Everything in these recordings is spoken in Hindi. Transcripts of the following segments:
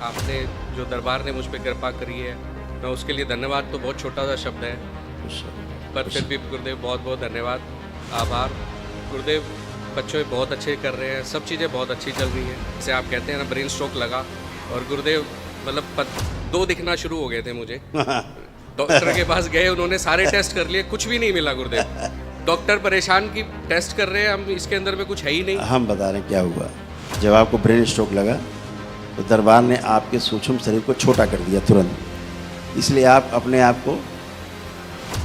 आपने जो दरबार ने मुझ पर कृपा करी है, मैं उसके लिए धन्यवाद तो बहुत छोटा सा शब्द है, पर फिर भी गुरुदेव बहुत बहुत धन्यवाद, आभार। गुरुदेव बच्चों में बहुत अच्छे कर रहे हैं, सब चीज़ें बहुत अच्छी चल रही हैं। जैसे आप कहते हैं ना, ब्रेन स्ट्रोक लगा और गुरुदेव मतलब दो दिखना शुरू हो गए थे मुझे। डॉक्टर के पास गए, उन्होंने सारे टेस्ट कर लिए, कुछ भी नहीं मिला गुरुदेव। डॉक्टर परेशान की टेस्ट कर रहे हैं, हम इसके अंदर में कुछ है ही नहीं। हम बता रहे हैं क्या हुआ। जब आपको ब्रेन स्ट्रोक लगा तो दरबार ने आपके सूक्ष्म शरीर को छोटा कर दिया तुरंत, इसलिए आप अपने आप को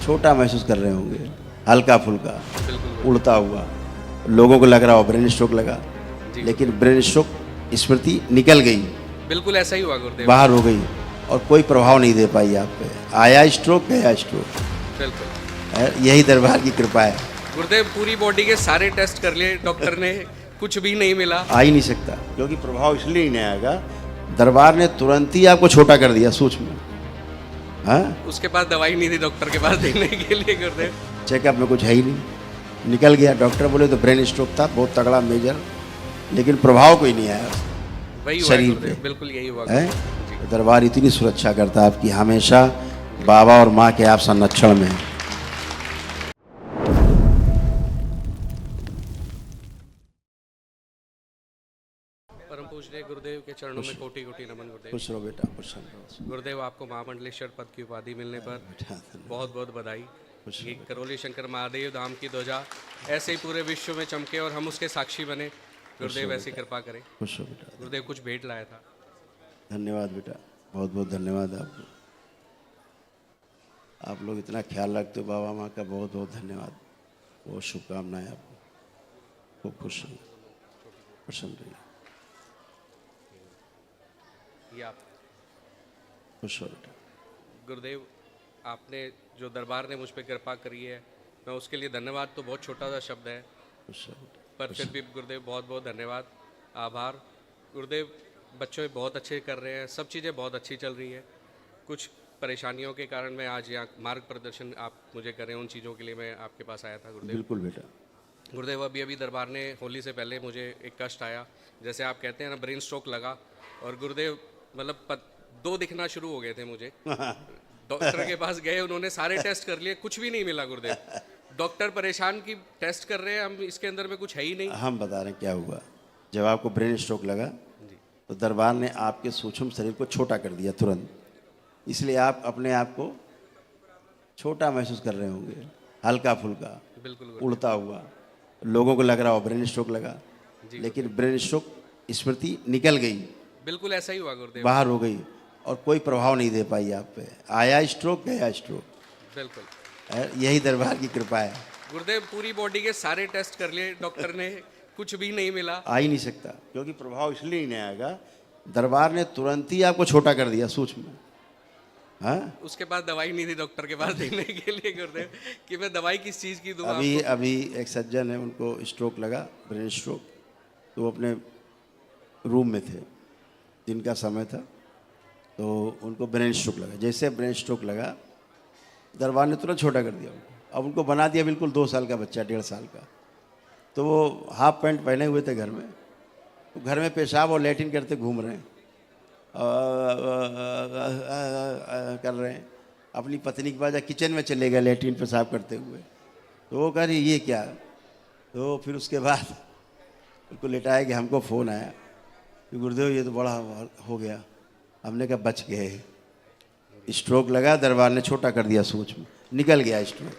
छोटा महसूस कर रहे होंगे, हल्का फुल्का, उड़ता हुआ। लोगों को लग रहा हो ब्रेन स्ट्रोक लगा, लेकिन ब्रेन स्ट्रोक स्मृति निकल गई, बिल्कुल ऐसा ही हुआ गुरुदेव, बाहर हो गई और कोई प्रभाव नहीं दे पाई आप पे। आया स्ट्रोक, गया स्ट्रोक। बिल्कुल यही दरबार की कृपा है। गुरुदेव पूरी बॉडी के सारे टेस्ट कर लिए डॉक्टर ने, कुछ भी नहीं मिला। आ ही नहीं सकता, क्योंकि प्रभाव इसलिए नहीं आएगा, दरबार ने तुरंत ही आपको छोटा कर दिया सूक्ष्म। हाँ, उसके पास दवाई नहीं थी डॉक्टर के पास देने के लिए गुरुदेव। चेकअप में कुछ है ही नहीं, निकल गया। डॉक्टर बोले तो ब्रेन स्ट्रोक था, बहुत तगड़ा मेजर, लेकिन प्रभाव कोई नहीं आया वही हुआ शरीर गुरुदेव, पे। बिल्कुल यही हुआ है गुरुदेव। दरबार इतनी सुरक्षा करता है आपकी, हमेशा बाबा और माँ के आप संरक्षण में हैं। परम पूज्य गुरुदेव के चरणों में कोटि कोटि नमन गुरुदेव। खुश रहो बेटा, प्रसन्न रहो गुरुदेव आपको महामंडलेश्वर पद की उपाधि मिलने पर बेटा। बहुत बहुत बधाई। कि करौली शंकर महादेव धाम की ध्वजा ऐसे ही पूरे विश्व में चमके और हम उसके साक्षी बने। गुरुदेव ऐसी कृपा करें। खुश हो बेटा, गुरुदेव कुछ भेंट लाया था। धन्यवाद बेटा, बहुत बहुत धन्यवाद आपको। आप लोग इतना ख्याल रखते हो बाबा माँ का, बहुत बहुत धन्यवाद। बहुत शुभकामनाएं आपको, खूब खुश रहिए, प्रसन्न रहिए, ये आप खुश हो बेटा। गुरुदेव आपने जो दरबार ने मुझ पर कृपा करी है, मैं उसके लिए धन्यवाद तो बहुत छोटा सा शब्द है, खुश हो बेटा। पर फिर भी गुरुदेव बहुत बहुत धन्यवाद, आभार। गुरुदेव बच्चों में बहुत अच्छे कर रहे हैं, सब चीज़ें बहुत अच्छी चल रही है। कुछ परेशानियों के कारण मैं आज यहाँ मार्ग प्रदर्शन आप मुझे करें, उन चीज़ों के लिए मैं आपके पास आया था गुरुदेव। बिल्कुल बेटा। गुरुदेव अभी अभी दरबार ने होली से पहले मुझे एक कष्ट आया, जैसे आप कहते हैं ना, ब्रेन स्ट्रोक लगा और गुरुदेव मतलब दो दिखना शुरू हो गए थे मुझे। डॉक्टर के पास गए, उन्होंने सारे टेस्ट कर लिए, कुछ भी नहीं मिला गुरुदेव। डॉक्टर परेशान की टेस्ट कर रहे हैं, हम इसके अंदर में कुछ है ही नहीं। हम बता रहे हैं क्या हुआ। जब आपको ब्रेन स्ट्रोक लगा तो दरबार ने आपके सूक्ष्म शरीर को छोटा कर दिया तुरंत, इसलिए आप अपने आप को छोटा महसूस कर रहे होंगे, हल्का फुल्का, बिल्कुल उड़ता हुआ। लोगों को लग रहा हो ब्रेन स्ट्रोक लगा, लेकिन ब्रेन स्ट्रोक स्मृति निकल गई, बिल्कुल ऐसा ही हुआ गुरुदेव, बाहर हो गई और कोई प्रभाव नहीं दे पाई आप पे। आया स्ट्रोक, गया स्ट्रोक। बिल्कुल यही दरबार की कृपा है। गुरुदेव पूरी बॉडी के सारे टेस्ट कर लिए डॉक्टर ने, कुछ भी नहीं मिला। आ ही नहीं सकता, क्योंकि प्रभाव इसलिए नहीं आएगा, दरबार ने तुरंत ही आपको छोटा कर दिया सूक्ष्म। हाँ, उसके पास दवाई नहीं थी डॉक्टर के पास देने के लिए गुरुदेव, कि मैं दवाई किस चीज़ की दूँ अभी आपको? अभी एक सज्जन है, उनको स्ट्रोक लगा, ब्रेन स्ट्रोक। तो वो अपने रूम में थे, दिन का समय था, तो उनको ब्रेन स्ट्रोक लगा। जैसे ब्रेन स्ट्रोक लगा, दरबार ने तुरंत छोटा कर दिया उनको। अब उनको बना दिया बिल्कुल 2 साल का बच्चा, 1.5 साल का। तो वो हाफ पैंट पहने हुए थे घर में, तो घर में पेशाब और लैट्रिन करते घूम रहे हैं, कर रहे हैं। अपनी पत्नी के पास किचन में चले गए लैट्रिन पेशाब करते हुए, तो वो कह रही ये क्या। तो फिर उसके बाद उनको लेटाया कि हमको फ़ोन आया कि गुरुदेव ये तो बड़ा हो गया। हमने कहा बच गए, स्ट्रोक लगा, दरबार ने छोटा कर दिया सूक्ष्म, निकल गया स्ट्रोक।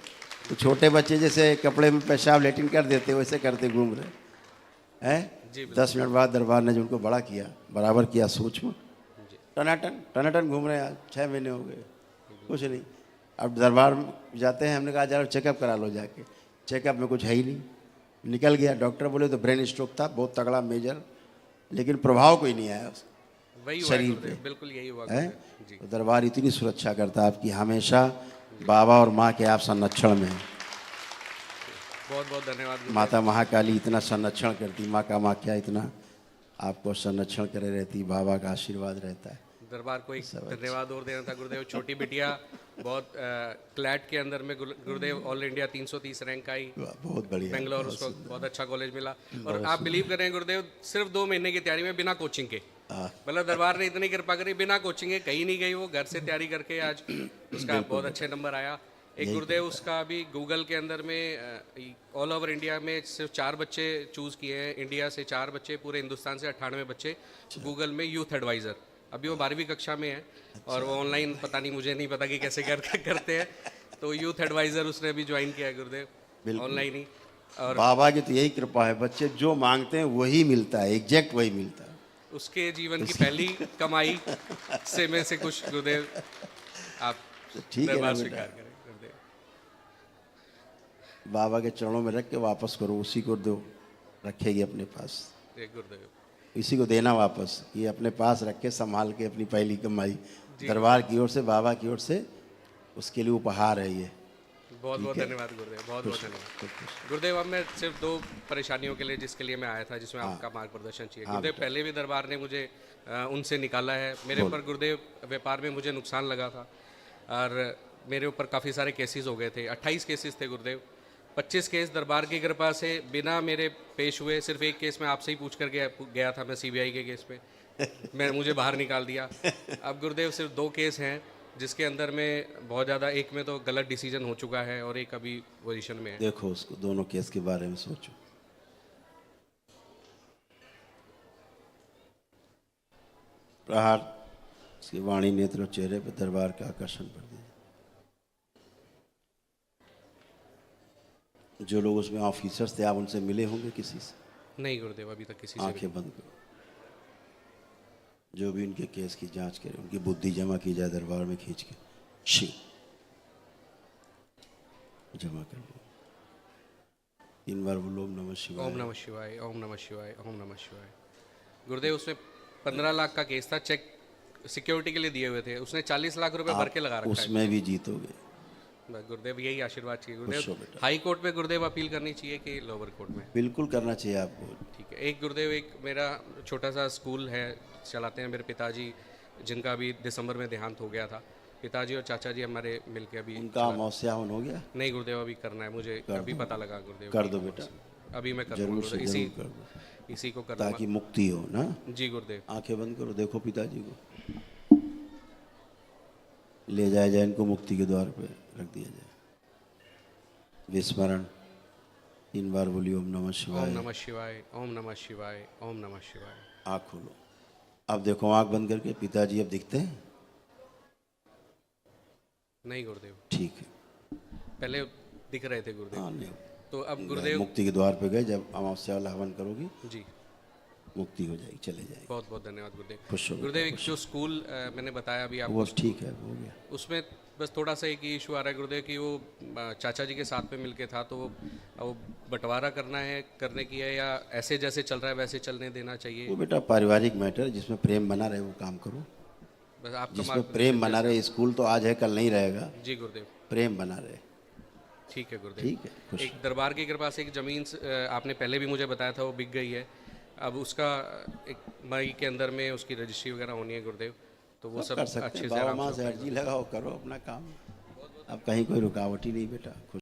तो छोटे बच्चे जैसे कपड़े में पेशाब लैट्रिन कर देते वैसे करते घूम रहे हैं। 10 मिनट बाद दरबार ने जो उनको बड़ा किया, बराबर किया सूक्ष्म, टनाटन घूम रहे हैं। 6 महीने हो गए, कुछ नहीं। अब दरबार जाते हैं, हमने कहा जाओ चेकअप करा लो जाके। चेकअप में कुछ है ही नहीं, निकल गया। डॉक्टर बोले तो ब्रेन स्ट्रोक था, बहुत तगड़ा मेजर, लेकिन प्रभाव कोई नहीं आया वही हुआ शरीर गुरुदेव, पे। बिल्कुल यही हुआ है गुरुदेव। जी तो दरबार इतनी सुरक्षा करता है आपकी, हमेशा बाबा और माँ के आप संरक्षण में हैं। बहुत बहुत धन्यवाद गुरुदेव। माता महाकाली इतना संरक्षण करती, माँ का माँ क्या इतना आपको संरक्षण करे रहती, बाबा का आशीर्वाद रहता है। दरबार को एक धन्यवाद और देना था गुरुदेव। छोटी बिटिया बहुत क्लैट के अंदर में गुरुदेव ऑल इंडिया 330 रैंक आई, बहुत बढ़िया, बेंगलोर, बहुत उसको सुंदर। बहुत अच्छा कॉलेज मिला। और आप बिलीव करें गुरुदेव, सिर्फ 2 महीने की तैयारी में बिना कोचिंग के मतलब दरबार ने इतनी कृपा करी, बिना कोचिंग के कहीं नहीं गई, वो घर से तैयारी करके आज उसका बहुत अच्छे नंबर आया। एक गुरुदेव उसका अभी गूगल के अंदर में ऑल ओवर इंडिया में सिर्फ 4 बच्चे चूज़ किए हैं, इंडिया से 4 बच्चे, पूरे हिंदुस्तान से 98 बच्चे गूगल में यूथ एडवाइज़र। अभी वो 12वीं कक्षा में है और वो ऑनलाइन, पता नहीं, मुझे नहीं पता कि कैसे करते हैं, तो यूथ एडवाइज़र उसने अभी ज्वाइन किया है गुरुदेव, ऑनलाइन ही। और बाबा की तो यही कृपा है, बच्चे जो मांगते हैं वही मिलता है, एग्जैक्ट वही मिलता है। उसके जीवन की पहली कमाई से में से कुछ गुरुदेव आप ठीक है ना दरबार बेटा, स्वीकार करें गुरुदेव। बाबा के चरणों में रख के वापस करो, उसी को दो, रखेगी अपने पास, जय गुरुदेव। इसी को देना वापस, ये अपने पास रख के संभाल के अपनी पहली कमाई दरबार की ओर से, बाबा की ओर से, उसके लिए उपहार है ये। बहुत बहुत धन्यवाद गुरुदेव, बहुत बहुत धन्यवाद गुरुदेव। अब मैं सिर्फ 2 परेशानियों के लिए, जिसके लिए मैं आया था, जिसमें आपका मार्गदर्शन चाहिए गुरुदेव। पहले भी दरबार ने मुझे उनसे निकाला है। मेरे ऊपर गुरुदेव व्यापार में मुझे नुकसान लगा था और मेरे ऊपर काफ़ी सारे केसेस हो गए थे, 28 केसेस थे गुरुदेव। 25 केस दरबार की कृपा से बिना मेरे पेश हुए, सिर्फ एक केस में आपसे ही पूछ कर गया था मैं, CBI के केस पे मुझे बाहर निकाल दिया। अब गुरुदेव सिर्फ 2 केस हैं जिसके अंदर में बहुत ज़्यादा, एक में तो गलत डिसीजन हो चुका है और एक अभी पोजीशन में है। देखो उसको, दोनों केस के बारे में सोचो। प्रहार उसकी वाणी, नेत्र और चेहरे पर दरबार का आकर्षण कर दिया। जो लोग उसमें ऑफिसर्स थे, आप उनसे मिले होंगे किसी से? नहीं गुरुदेव, अभी तक किसी से भी आंखें बंद करो, जो भी उनके केस की जांच करे, उनकी बुद्धि जमा की जाए दरबार में खींच के, शिव जमा कर लो। 3 बार बोलो ओम नमः शिवाय। ओम नमः शिवाय, ओम नमः शिवाय, ओम नमः शिवाय। गुरुदेव उसमें 15 लाख का केस था, चेक सिक्योरिटी के लिए दिए हुए थे, उसने 40 लाख रुपए भर के लगा रखा है। उसमें भी जीतोगे। बस गुरुदेव यही आशीर्वाद चाहिए खुश हो गुरुदेव। बेटा। हाई कोर्ट में गुरुदेव अपील करनी चाहिए कि लोअर कोर्ट में? बिल्कुल करना चाहिए आपको। ठीक है। एक गुरुदेव, एक मेरा छोटा सा स्कूल है, चलाते हैं मेरे पिताजी, जिनका अभी दिसंबर में देहांत हो गया था। पिताजी और चाचा जी हमारे मिलके अभी उनका अमावस्या हवन हो गया? नहीं गुरुदेव, अभी करना है मुझे, अभी पता लगा गुरुदेव। कर दो बेटा, अभी मैं कर जरूर से दूंगा, जरूर कर दो, इसी को करना ताकि मुक्ति हो ना। जी गुरुदेव। आंखें बंद करो, देखो पिताजी को, ले जाया जाए इनको, मुक्ति के द्वार पे रख दिया जाए। विस्मरण 3 बार बोलिए ओम नमः शिवाय। ओम नमः शिवाय, ओम नमः शिवाय, ओम नमः शिवाय। आँख खोलो, अब देखो आँख बंद करके, पिताजी अब दिखते हैं? नहीं गुरुदेव, ठीक है। पहले दिख रहे थे गुरुदेव। हाँ नहीं, तो अब गुरुदेव मुक्ति के द्वार पे गए, जब अमावस्या वाला हवन करोगी जी, मुक्ति हो जाएगी, चले जाएगी। बहुत बहुत धन्यवाद गुरुदेव। खुश हो गुरुदेव, एक जो स्कूल मैंने बताया अभी वो आपको, ठीक है, हो गया। उसमें बस थोड़ा सा एक इशू आ रहा है गुरुदेव कि वो चाचा जी के साथ में मिलके था, तो वो बंटवारा करना है, करने की है, या ऐसे जैसे चल रहा है वैसे चलने देना चाहिए? वो बेटा पारिवारिक मैटर, जिसमें प्रेम बना रहे वो काम करो। बस आपका जिसमें प्रेम बना रहे, स्कूल तो आज है कल नहीं रहेगा, जी गुरुदेव। प्रेम बना रहे। ठीक है गुरुदेव। ठीक है, खुश। एक दरबार की कृपा से एक ज़मीन आपने पहले भी मुझे बताया था, वो बिक गई है। अब उसका एक मई के अंदर में उसकी रजिस्ट्री वगैरह होनी है गुरुदेव, तो वो सब कर सकते अच्छे हैं, से बाबा आराम माँ से से अर्जी लगाओ, करो अपना काम। अब कहीं कोई रुकावट ही नहीं बेटा, खुश।